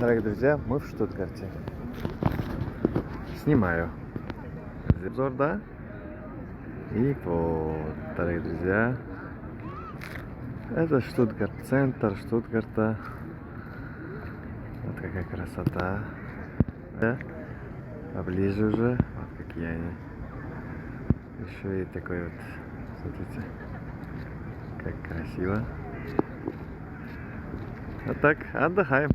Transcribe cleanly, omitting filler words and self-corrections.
Дорогие друзья, мы в Штутгарте. Снимаю обзор, да? И вот, дорогие друзья, это Штутгарт, центр Штутгарта. Вот какая красота. Да? Поближе уже. Вот какие они. Еще и такой вот, смотрите, как красиво. Вот так, отдыхаем.